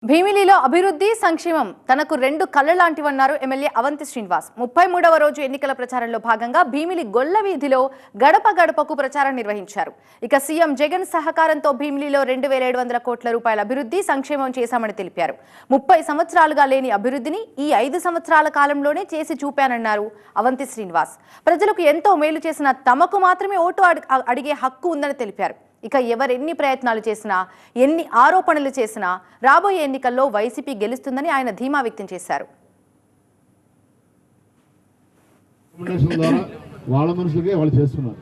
భీమిలిలో అభివృద్ధి సంక్షేమం తనకు రెండు కళ్ళ లాంటివన్నారు ఎమ్మెల్యే అవంతి శ్రీనివాస్. 33వ రోజు ఎన్నికల ప్రచారంలో భాగంగా భీమిలి గొల్ల వీధిలో గడప గడపకు ప్రచారం నిర్వహించారు. ఇక సీఎం జగన్ సహకారంతో భీమిలిలో 2700 కోట్ల రూపాయల అభివృద్ధి సంక్షేమం చేశామని తెలిపారు. 30 సంవత్సరాలుగా లేని అభివృద్ధిని ఈ 5 సంవత్సరాల కాలంలోనే చేసి చూపానన్నారు అవంతి శ్రీనివాస్. ప్రజలకు ఎంతో మేలు చేసిన తమకు మాత్రమే ఓటు అడిగే హక్కు ఉందని తెలిపారు. ఇక ఎవరెన్ని ప్రయత్నాలు చేసినా ఎన్ని ఆరోపణలు చేసినా రాబోయే ఎన్నికల్లో వైసీపీ గెలుస్తుందని ఆయన ధీమా వ్యక్తం చేశారు. వాళ్ళ మనుషులకే వాళ్ళు చేస్తున్నారు,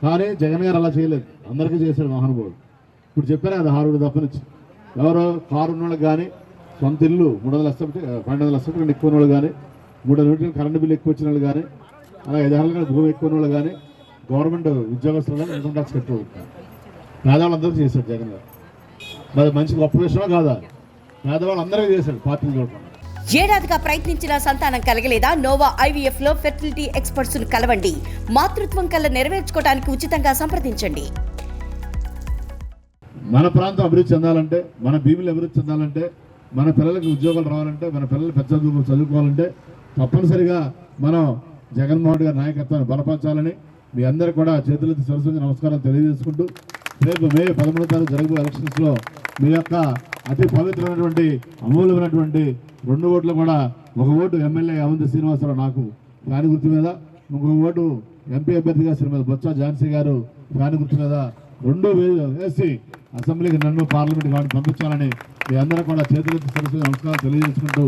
కానీ జగన్ గారు అలా చేయలేదు. అందరికీ చేశాడు మహానుభావుడు. ఇప్పుడు చెప్పారు కదా, 6 తప్పనిచ్చి ఎవరో కారు ఉన్న వాళ్ళకి కానీ, సొంత ఇల్లు 300 లక్షలు 1200 లక్షల కంటే ఎక్కువ వాళ్ళు కానీ, 3 యూనిట్లు కరెంటు బిల్లు ఎక్కువ వచ్చిన వాళ్ళు కానీ, అలాగే 5 ఏళ్ళ భూమి ఎక్కువ వాళ్ళు కానీ, గవర్నమెంట్ ఉద్యోగస్తులు కానీ ఇన్కమ్ ట్యాక్స్ కట్టుకోవాలి. పేదవాళ్ళందరూ చేశాడు జగన్ గారు. మరి మంచి గొప్ప విషయమా కాదా? పేదవాళ్ళందరికీ చేశాడు, పార్టీలు చూడకుండా. ఏడాదిగా ప్రయత్నించిన సంతానం కలగలేదా? నోవా ఐవీఎఫ్ లో ఫెర్టిలిటీ ఎక్స్పర్ట్స్ కలవండి. మాతృత్వం కల నెరవేర్చుకోవడానికి ఉచితంగా సంప్రదించండి. మన ప్రాంతం అభివృద్ధి చెందాలంటే, మన భీములు అభివృద్ధి చెందాలంటే, మన పిల్లలకి ఉద్యోగాలు రావాలంటే, మన పిల్లలు పెద్ద చదువుకోవాలంటే తప్పనిసరిగా మనం జగన్మోహన్ గారి నాయకత్వాన్ని బలపరచాలని మీ అందరూ కూడా చేతులెత్తి సరస్వతి నమస్కారం తెలియజేసుకుంటూ, రేపు మే 13వ తారీఖు జరగబోయే ఎలక్షన్స్లో మీ యొక్క అతి పవిత్రమైనటువంటి అమూల్యమైనటువంటి 2 ఓట్లు కూడా, 1 ఓటు ఎమ్మెల్యే అవంతి శ్రీనివాసరావు నాకు ఫ్యాన్ గుర్తు మీద, 1 ఓటు ఎంపీ అభ్యర్థిగా శ్రీమతి బొత్స ఝాన్సీ గారు ఫ్యాన్ గుర్తు మీద 2 వేసి అసెంబ్లీకి నన్ను పార్లమెంట్కి వాడిని పంపించాలని మీ అందరూ కూడా చేతులెత్తి సరస్వతి నమస్కారం తెలియజేసుకుంటూ